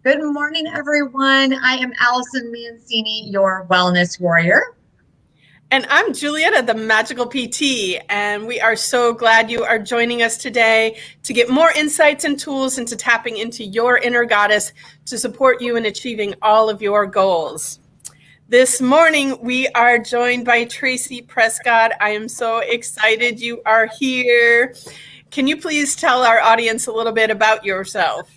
Good morning, everyone. I am Allison Mancini, your wellness warrior. And I'm Julietta, the Magical PT, and we are so glad you are joining us today to get more insights and tools into tapping into your inner goddess to support you in achieving all of your goals. This morning, we are joined by Tracey Prescod. I am so excited you are here. Can you please tell our audience a little bit about yourself?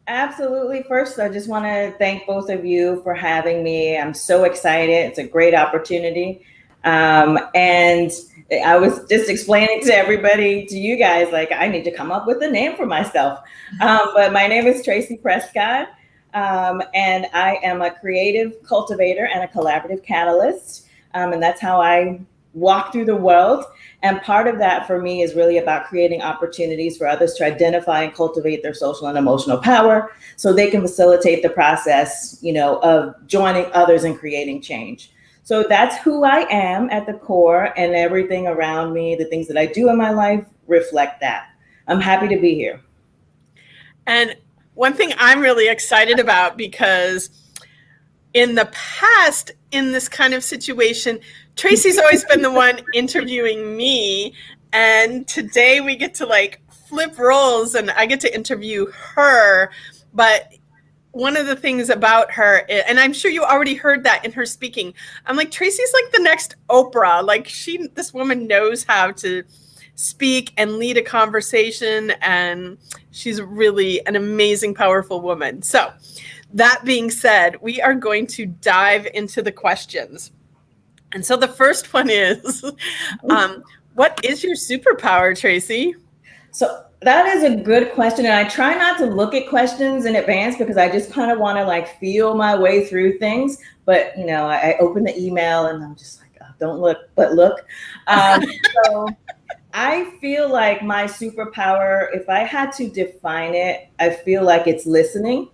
Absolutely. First, I just want to thank both of you for having me. I'm so excited. It's a great opportunity. And I was just explaining to everybody, to you guys, like I need to come up with a name for myself. But my name is Tracey Prescod, and I am a creative cultivator and a collaborative catalyst. And that's how I walk through the world. And part of that for me is really about creating opportunities for others to identify and cultivate their social and emotional power so they can facilitate the process, of joining others and creating change. So that's who I am at the core, and everything around me, the things that I do in my life reflect that. I'm happy to be here. And one thing I'm really excited about, because in the past, in this kind of situation, Tracey's always been the one interviewing me. And today we get to flip roles and I get to interview her. But one of the things about her, and I'm sure you already heard that in her speaking, I'm like, Tracey's like the next Oprah. This woman knows how to speak and lead a conversation, and she's really an amazing, powerful woman. So that being said, we are going to dive into the questions. And so the first one is, what is your superpower, Tracey? So that is a good question. And I try not to look at questions in advance because I just kind of want to feel my way through things. But, I open the email and I'm just like, oh, don't look, but look. So I feel like my superpower, if I had to define it, I feel like it's listening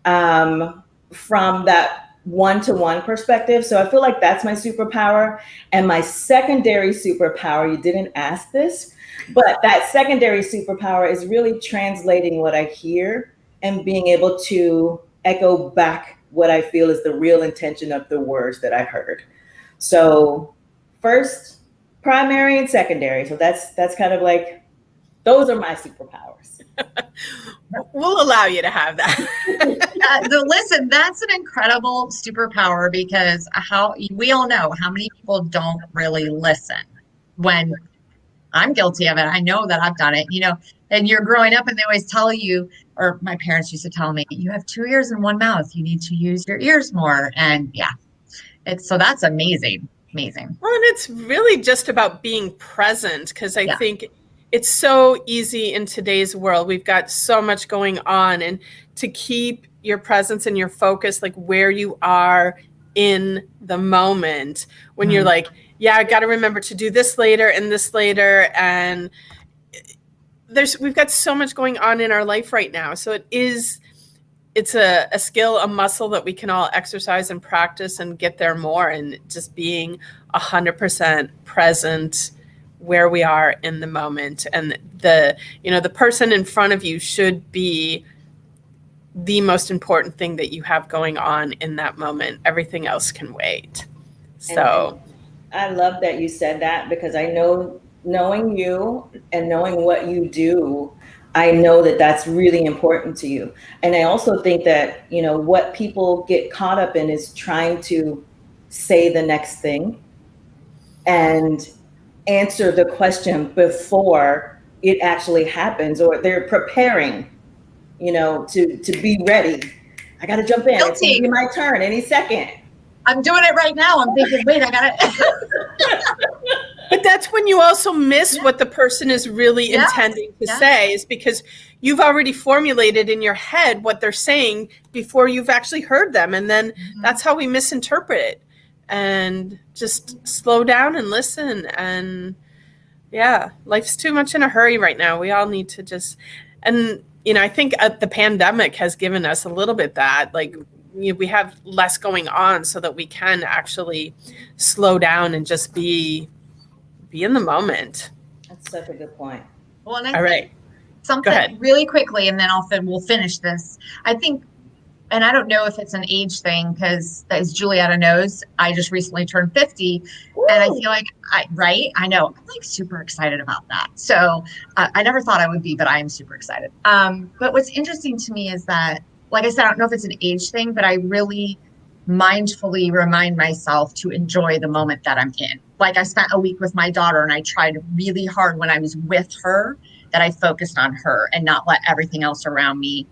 from that one-to-one perspective. So I feel like that's my superpower. And my secondary superpower, you didn't ask this, but that secondary superpower is really translating what I hear and being able to echo back what I feel is the real intention of the words that I heard. So first, primary and secondary. So that's kind of those are my superpowers. We'll allow you to have that. Listen, that's an incredible superpower because we all know how many people don't really listen. When I'm guilty of it, I know that I've done it, and you're growing up and they always tell you, or my parents used to tell me, you have 2 ears and 1 mouth. You need to use your ears more. And yeah, so that's amazing. Amazing. Well, and it's really just about being present, because I think it's so easy in today's world. We've got so much going on, and to keep your presence and your focus where you are in the moment when you're I got to remember to do this later and this later. And we've got so much going on in our life right now. So it's a skill, a muscle that we can all exercise and practice and get there more, and just being 100% present where we are in the moment. And the person in front of you should be the most important thing that you have going on in that moment. Everything else can wait. So I love that you said that, because I know, knowing you and knowing what you do, I know that that's really important to you. And I also think that, what people get caught up in is trying to say the next thing and answer the question before it actually happens, or they're preparing, to be ready. I got to jump in. It's going to be my turn any second. I'm doing it right now. I'm thinking, wait, I got it. But that's when you also miss what the person is really intending to say, is because you've already formulated in your head what they're saying before you've actually heard them. And then that's how we misinterpret it. And just slow down and listen. And life's too much in a hurry right now. We all need to just, and I think the pandemic has given us a little bit that, we have less going on so that we can actually slow down and just be in the moment. That's such a good point. Well, and all right, something really quickly, and then we'll finish this. I think and I don't know if it's an age thing because as Julietta knows, I just recently turned 50. Woo! And I feel like right? I know. I'm like super excited about that. So I never thought I would be, but I am super excited. But what's interesting to me is that, like I said, I don't know if it's an age thing, but I really mindfully remind myself to enjoy the moment that I'm in. Like I spent a week with my daughter and I tried really hard when I was with her that I focused on her and not let everything else around me,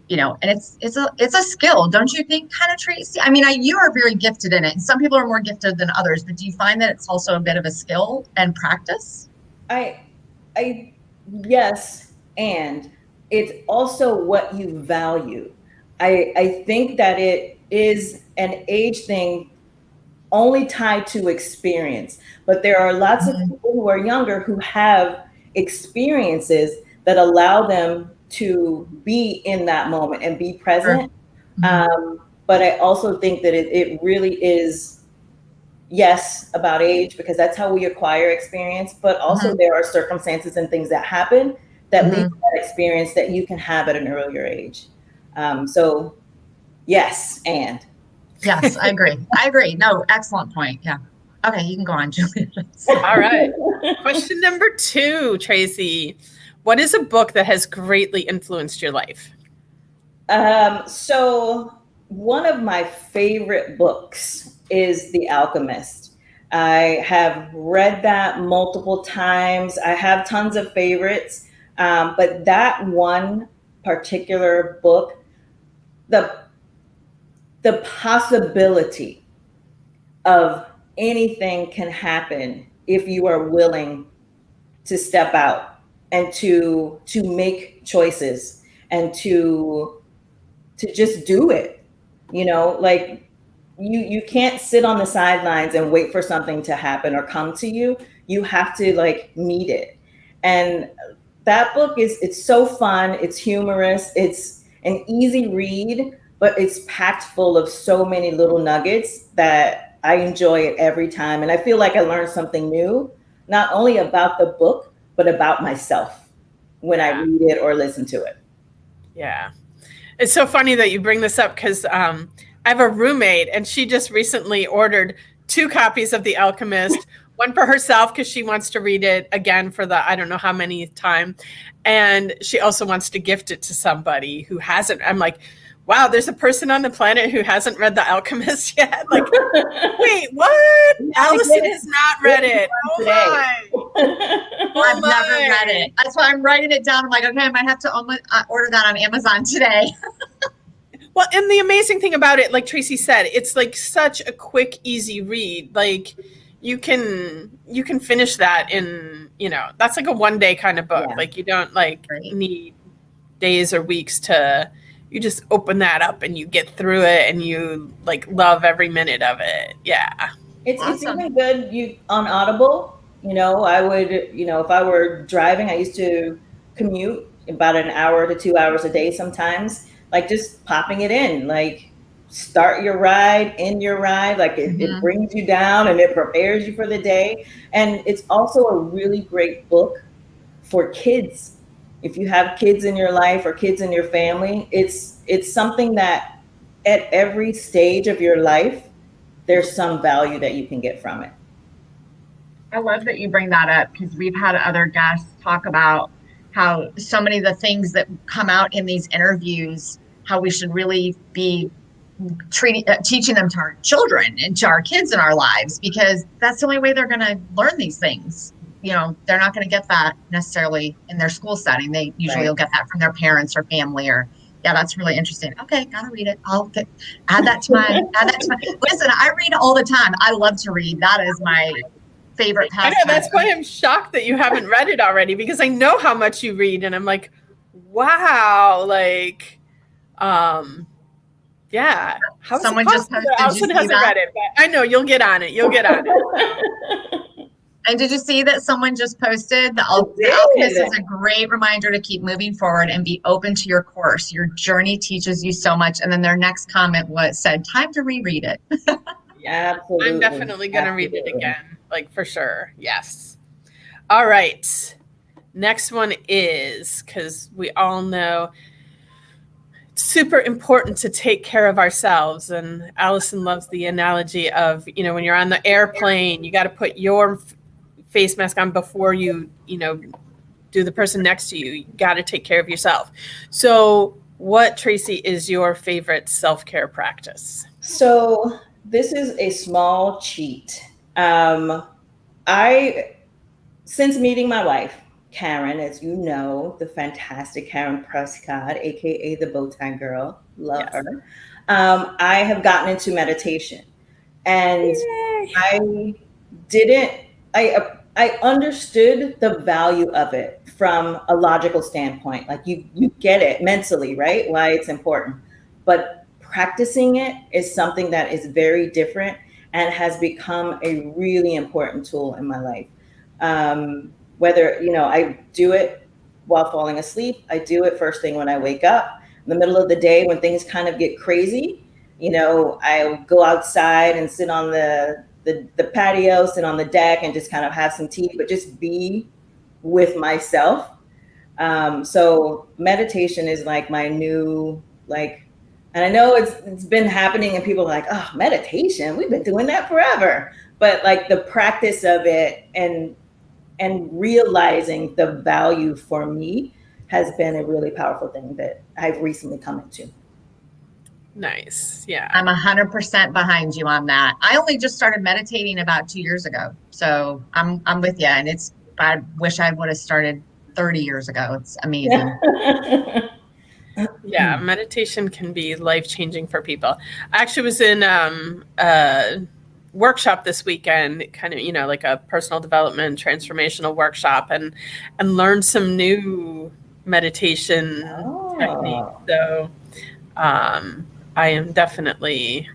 and it's a skill, don't you think, kind of, Tracey? I mean, you are very gifted in it, and some people are more gifted than others, but do you find that it's also a bit of a skill and practice? I, I, yes, and it's also what you value. I think that it is an age thing only tied to experience, but there are lots of people who are younger who have experiences that allow them to be in that moment and be Sure. present. But I also think that it really is, yes, about age, because that's how we acquire experience, but also Mhm. there are circumstances and things that happen that lead to Mhm. that experience that you can have at an earlier age. So yes, and Yes, I agree. I agree. No, excellent point. Yeah. Okay, you can go on, Julia. All right. Question number 2, Tracey. What is a book that has greatly influenced your life? So one of my favorite books is The Alchemist. I have read that multiple times. I have tons of favorites, but that one particular book, the the possibility of anything can happen if you are willing to step out and to make choices and to just do it. Like you can't sit on the sidelines and wait for something to happen or come to you. You have to like meet it. And that book it's so fun, it's humorous, it's an easy read, but it's packed full of so many little nuggets that I enjoy it every time, and I feel like I learned something new, not only about the book but about myself when I Yeah. read it or listen to it. Yeah. It's so funny that you bring this up because I have a roommate and she just recently ordered 2 copies of The Alchemist, one for herself because she wants to read it again for the I don't know how many time. And she also wants to gift it to somebody who hasn't. I'm like, wow, there's a person on the planet who hasn't read The Alchemist yet. Like, wait, what? Allison has not read it. Oh Today. my. Oh I've never read my. it. That's why I'm writing it down. I'm like, okay, I might have to order that on Amazon today. Well, and the amazing thing about it, like Tracey said, it's like such a quick, easy read. Like you can finish that in, that's like a 1 day kind of book. Yeah. Like you don't like Right. need days or weeks you just open that up and you get through it and you like love every minute of it. Yeah. It's Awesome. even good on Audible. I would, if I were driving, I used to commute about an hour to 2 hours a day sometimes, like just popping it in, like start your ride, end your ride, like it Mhm. brings you down and it prepares you for the day. And it's also a really great book for kids. If you have kids in your life or kids in your family, it's something that at every stage of your life there's some value that you can get from it. I love that you bring that up because we've had other guests talk about how so many of the things that come out in these interviews, how we should really be teaching them to our children and to our kids in our lives, because that's the only way they're going to learn these things. They're not going to get that necessarily in their school setting. They usually Right. will get that from their parents or family. Or yeah, that's really interesting. Okay, gotta read it. Add that to my listen. I read all the time. I love to read. That is my favorite I know, pastime. that's why I'm shocked that you haven't read it already because I know how much you read and I'm like, wow, like yeah. How is it Someone just possible that posted, did you Allison see hasn't that? read it? But I know you'll get on it. You'll get on it. So. And did you see that someone just posted the I Alchemist did. is a great reminder to keep moving forward and be open to your course. Your journey teaches you so much. And then their next comment said, time to reread it. Absolutely. I'm definitely going to read it Absolutely. again, like for sure. Yes. All right. Next one is because we all know it's super important to take care of ourselves. And Allison loves the analogy of, when you're on the airplane, you got to put your face mask on before you do the person next to you. You got to take care of yourself. So what, Tracey, is your favorite self-care practice? So this is a small cheat. Since meeting my wife, Karen, as you know, the fantastic Karen Prescod, aka the Bowtie Girl, love her. I have gotten into meditation, and I understood the value of it from a logical standpoint. Like you get it mentally, right? Why it's important, but practicing it is something that is very different and has become a really important tool in my life. Whether, I do it while falling asleep, I do it first thing when I wake up, in the middle of the day when things kind of get crazy, I go outside and sit on the patio, sit on the deck and just kind of have some tea, but just be with myself. So meditation is like my new, and I know it's been happening and people are like, oh, meditation, we've been doing that forever. But like the practice of it and realizing the value for me has been a really powerful thing that I've recently come into. Nice. Yeah. I'm 100% behind you on that. I only just started meditating about 2 years ago. So I'm with you. And I wish I would have started 30 years ago. It's amazing. Yeah. Meditation can be life-changing for people. I actually was in a workshop this weekend, kind of, like a personal development transformational workshop, and learned some new meditation techniques. So I am definitely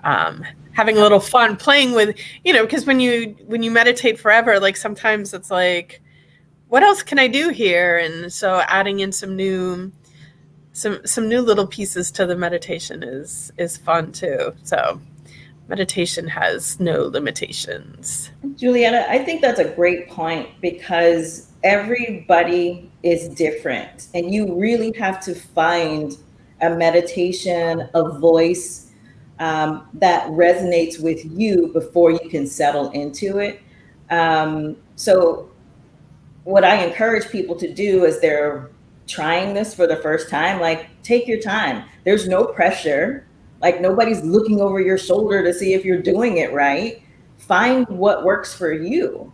having a little fun playing with, because when you meditate forever, like sometimes it's like, what else can I do here? And so adding in some new little pieces to the meditation is fun too. So meditation has no limitations. Julietta, I think that's a great point because everybody is different and you really have to find a meditation, a voice that resonates with you before you can settle into it. So what I encourage people to do as they're trying this for the first time, like take your time. There's no pressure. Like nobody's looking over your shoulder to see if you're doing it right. Find what works for you.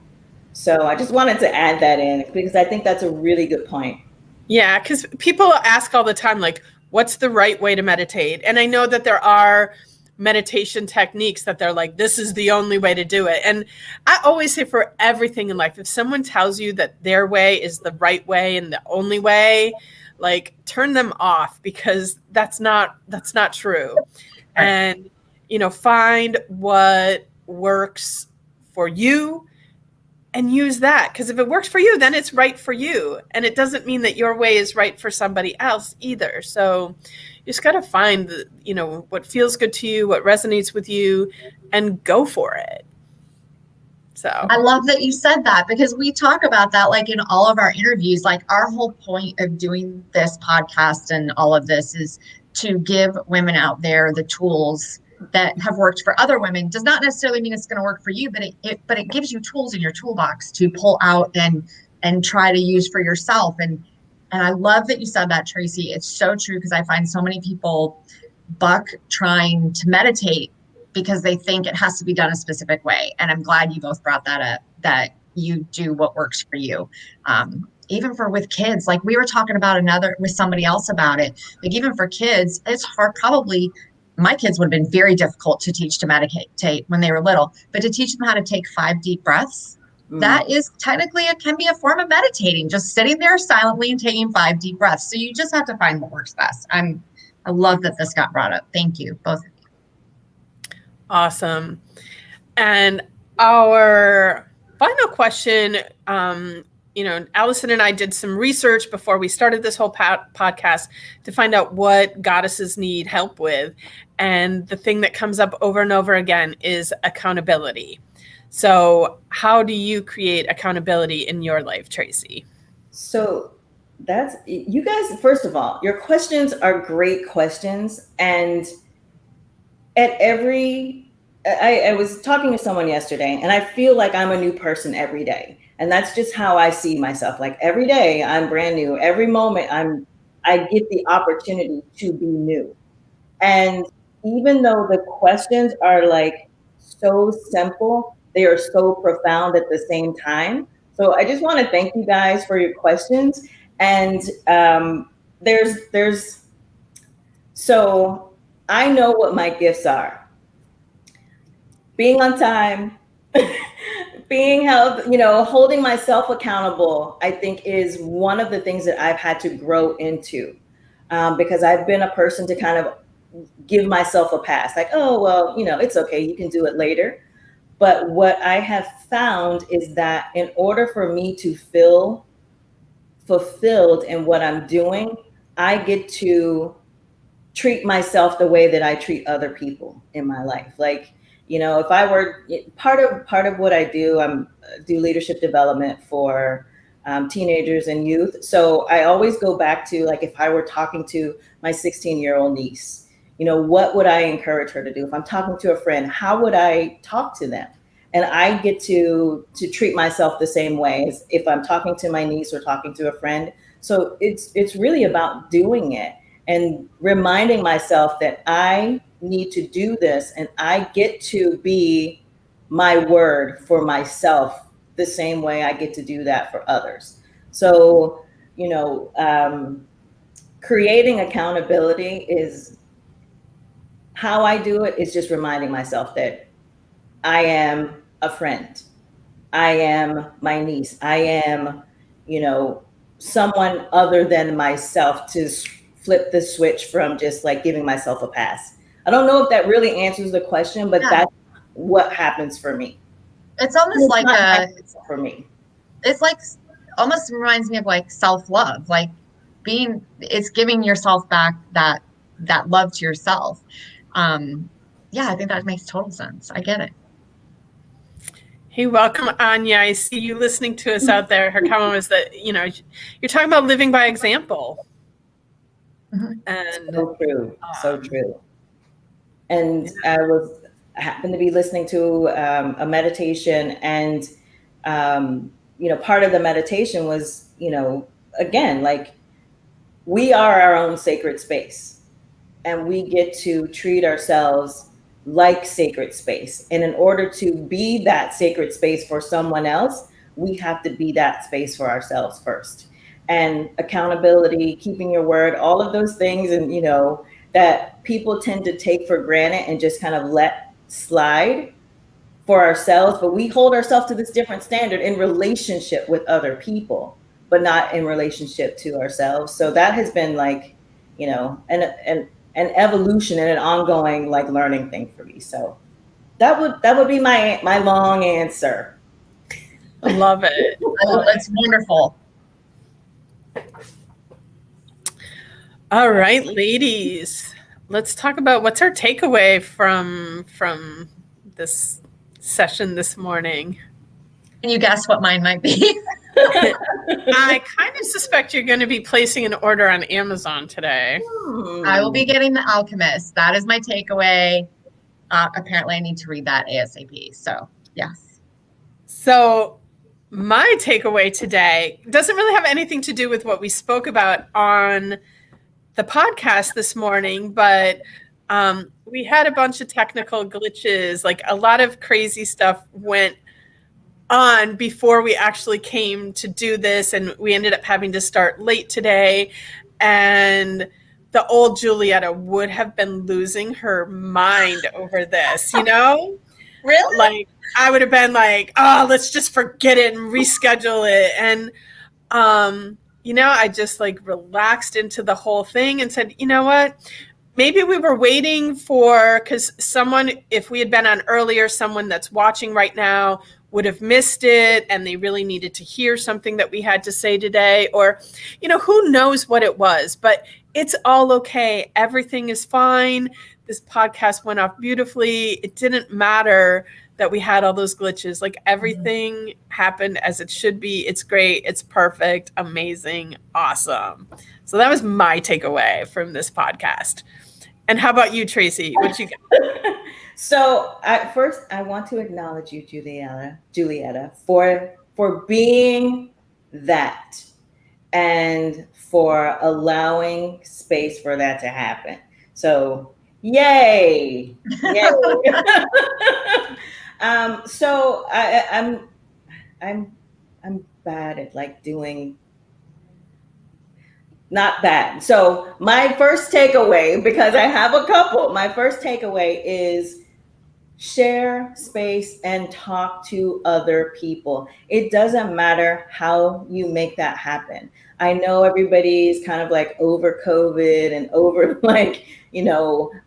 So I just wanted to add that in because I think that's a really good point. Yeah, because people ask all the time, like, what's the right way to meditate? And I know that there are meditation techniques that they're like, this is the only way to do it. And I always say for everything in life, if someone tells you that their way is the right way and the only way, like turn them off because that's not true. Right. And, find what works for you and use that. Because if it works for you, then it's right for you. And it doesn't mean that your way is right for somebody else either. So you just got to find what feels good to you, what resonates with you, and go for it. So I love that you said that because we talk about that like in all of our interviews. Like our whole point of doing this podcast and all of this is to give women out there the tools that have worked for other women. Does not necessarily mean it's going to work for you, but it gives you tools in your toolbox to pull out and try to use for yourself. And I love that you said that, Tracey. It's so true because I find so many people buck trying to meditate because they think it has to be done a specific way. And I'm glad you both brought that up, that you do what works for you. Even with kids, like we were talking about with somebody else about it, like even for kids, it's hard. Probably my kids would have been very difficult to teach to meditate when they were little, but to teach them how to take 5 deep breaths, that is technically, it can be a form of meditating, just sitting there silently and taking 5 deep breaths. So you just have to find what works best. I love that this got brought up. Thank you, both of you. Awesome. And our final question, Allison and I did some research before we started this whole podcast to find out what goddesses need help with. And the thing that comes up over and over again is accountability. So how do you create accountability in your life, Tracey? So That's, you guys, first of all, your questions are great questions. And at every, I was talking to someone yesterday, and I feel like I'm a new person every day. And that's just how I see myself. Like every day I'm brand new. Every moment I get the opportunity to be new. And even though the questions are like so simple, they are so profound at the same time. So I just want to thank you guys for your questions. And there's so I know what my gifts are. Being on time, being held, holding myself accountable, I think is one of the things that I've had to grow into, because I've been a person to kind of give myself a pass, like, oh, well, it's okay, you can do it later. But what I have found is that in order for me to feel fulfilled in what I'm doing, I get to treat myself the way that I treat other people in my life. Like, if I were part of what I do, do leadership development for teenagers and youth. So I always go back to, like, if I were talking to my 16-year-old niece, what would I encourage her to do? If I'm talking to a friend, how would I talk to them? And I get to treat myself the same way as if I'm talking to my niece or talking to a friend. So it's really about doing it and reminding myself that I need to do this, and I get to be my word for myself the same way I get to do that for others. So, creating accountability is how I do it, is just reminding myself that I am a friend. I am my niece. I am, someone other than myself, to flip the switch from just like giving myself a pass. I don't know if that really answers the question, but that's what happens for me. It's almost like for me. It's like almost reminds me of like self-love, like it's giving yourself back that love to yourself. Yeah, I think that makes total sense. I get it. Hey, welcome, Anya. I see you listening to us out there. Her comment was that, you're talking about living by example. Mm-hmm. And so true. So true. And I happened to be listening to a meditation, and part of the meditation was, again, like, we are our own sacred space, and we get to treat ourselves like sacred space. And in order to be that sacred space for someone else, we have to be that space for ourselves first. And accountability, keeping your word, all of those things, and that people tend to take for granted and just kind of let slide for ourselves. But we hold ourselves to this different standard in relationship with other people, but not in relationship to ourselves. So that has been like, an evolution and an ongoing, like, learning thing for me. So that would be my long answer. I love it. That's wonderful. All right, ladies, let's talk about what's our takeaway from this session this morning. Can you guess what mine might be? I kind of suspect you're going to be placing an order on Amazon today. I will be getting The Alchemist. That is my takeaway. Apparently I need to read that ASAP. So, yes. So my takeaway today doesn't really have anything to do with what we spoke about on the podcast this morning, but we had a bunch of technical glitches. Like, a lot of crazy stuff went on before we actually came to do this, and we ended up having to start late today. And the old Julietta would have been losing her mind over this, Really? Like, I would have been like, oh, let's just forget it and reschedule it. And I just like relaxed into the whole thing and said, you know what? Maybe we were waiting because someone, if we had been on earlier, someone that's watching right now would have missed it, and they really needed to hear something that we had to say today, or, who knows what it was. But it's all okay. Everything is fine. This podcast went off beautifully. It didn't matter that we had all those glitches. Like everything happened as it should be. It's great. It's perfect. Amazing. Awesome. So that was my takeaway from this podcast. And how about you, Tracey? What you got? So first, I want to acknowledge you, Julietta, for being that and for allowing space for that to happen. So, yay! Yay! So I'm bad at like doing. Not bad. So my first takeaway, because I have a couple, my first takeaway is share space and talk to other people. It doesn't matter how you make that happen. I know everybody's kind of like over COVID and over like,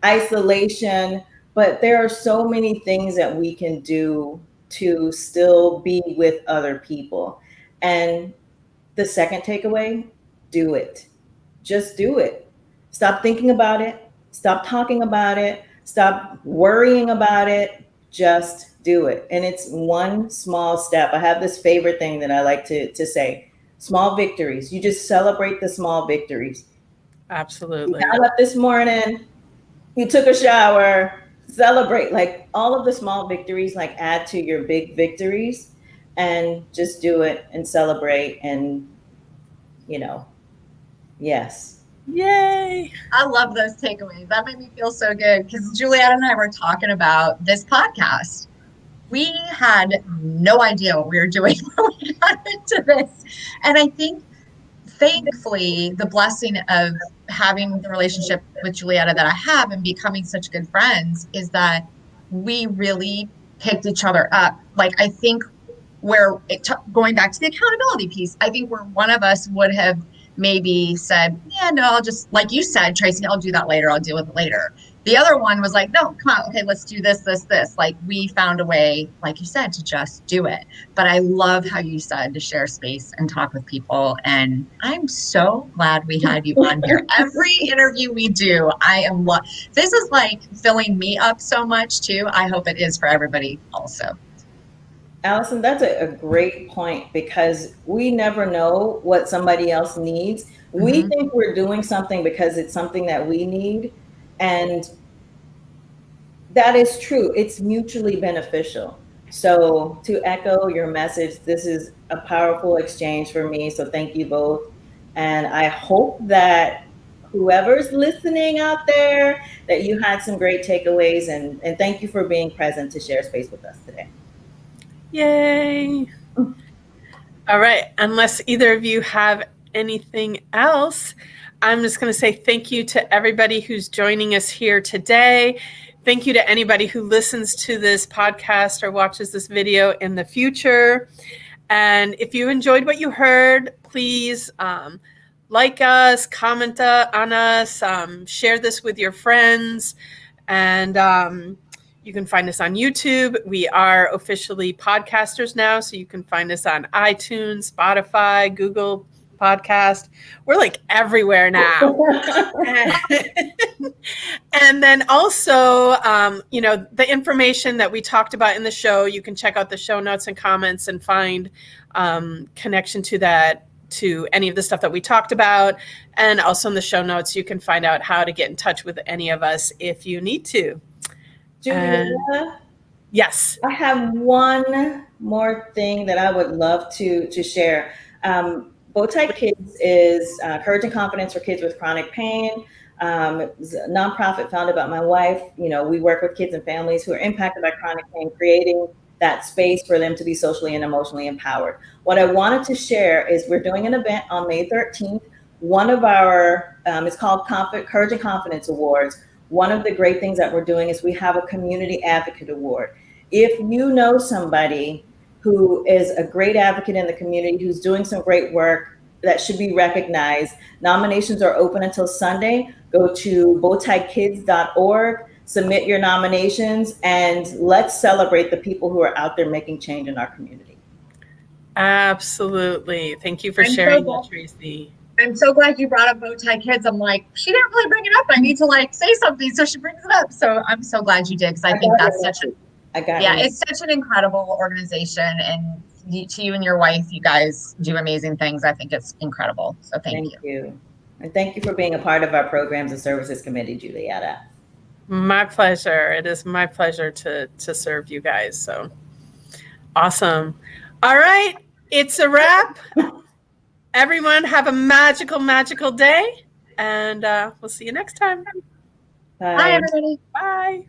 isolation, but there are so many things that we can do to still be with other people. And the second takeaway, do it. Just do it. Stop thinking about it. Stop talking about it. Stop worrying about it. Just do it. And it's one small step. I have this favorite thing that I like to say, small victories. You just celebrate the small victories. Absolutely. You got up this morning, you took a shower, celebrate like all of the small victories, like add to your big victories and just do it and celebrate and, yes. Yay. I love those takeaways. That made me feel so good because Juliette and I were talking about this podcast. We had no idea what we were doing when we got into this. And I think, thankfully, the blessing of having the relationship with Julietta that I have and becoming such good friends is that we really picked each other up. Like, I think going back to the accountability piece, I think where one of us would have maybe said, yeah, no, I'll just, like you said, Tracey, I'll do that later. I'll deal with it later. The other one was like, no, come on. Okay, let's do this. Like we found a way, like you said, to just do it. But I love how you said to share space and talk with people. And I'm so glad we had you on here. Every interview we do, this is like filling me up so much too. I hope it is for everybody also. Allison, that's a great point because we never know what somebody else needs. Mm-hmm. We think we're doing something because it's something that we need. And that is true. It's mutually beneficial. So to echo your message, this is a powerful exchange for me. So thank you both. And I hope that whoever's listening out there, that you had some great takeaways and thank you for being present to share space with us today. Yay. All right. Unless either of you have anything else, I'm just going to say thank you to everybody who's joining us here today. Thank you to anybody who listens to this podcast or watches this video in the future. And if you enjoyed what you heard, please like us, comment on us, share this with your friends, and you can find us on YouTube. We are officially podcasters now, so you can find us on iTunes, Spotify, Google Podcast. We're like everywhere now. And then also, the information that we talked about in the show, you can check out the show notes and comments and find connection to that, to any of the stuff that we talked about. And also in the show notes, you can find out how to get in touch with any of us if you need to. Julia, yes. I have one more thing that I would love to share. Bowtie Kids is Courage and Confidence for Kids with Chronic Pain. It's a nonprofit founded by my wife. We work with kids and families who are impacted by chronic pain, creating that space for them to be socially and emotionally empowered. What I wanted to share is we're doing an event on May 13th. One of our, it's called Courage and Confidence Awards. One of the great things that we're doing is we have a Community Advocate Award. If you know somebody who is a great advocate in the community, who's doing some great work that should be recognized, nominations are open until Sunday. Go to bowtiekids.org, submit your nominations, and let's celebrate the people who are out there making change in our community. Absolutely. Thank you for sharing that, Tracey. I'm so glad you brought up bow tie kids. I'm like, she didn't really bring it up. I need to like say something, so she brings it up. So I'm so glad you did, because I think that's such a it's such an incredible organization, and to you and your wife, you guys do amazing things. I think it's incredible. So thank you. And thank you for being a part of our Programs and Services Committee, Julietta. My pleasure. It is my pleasure to serve you guys. So awesome. All right. It's a wrap. Everyone have a magical, magical day. And we'll see you next time. Bye. Bye, everybody. Bye.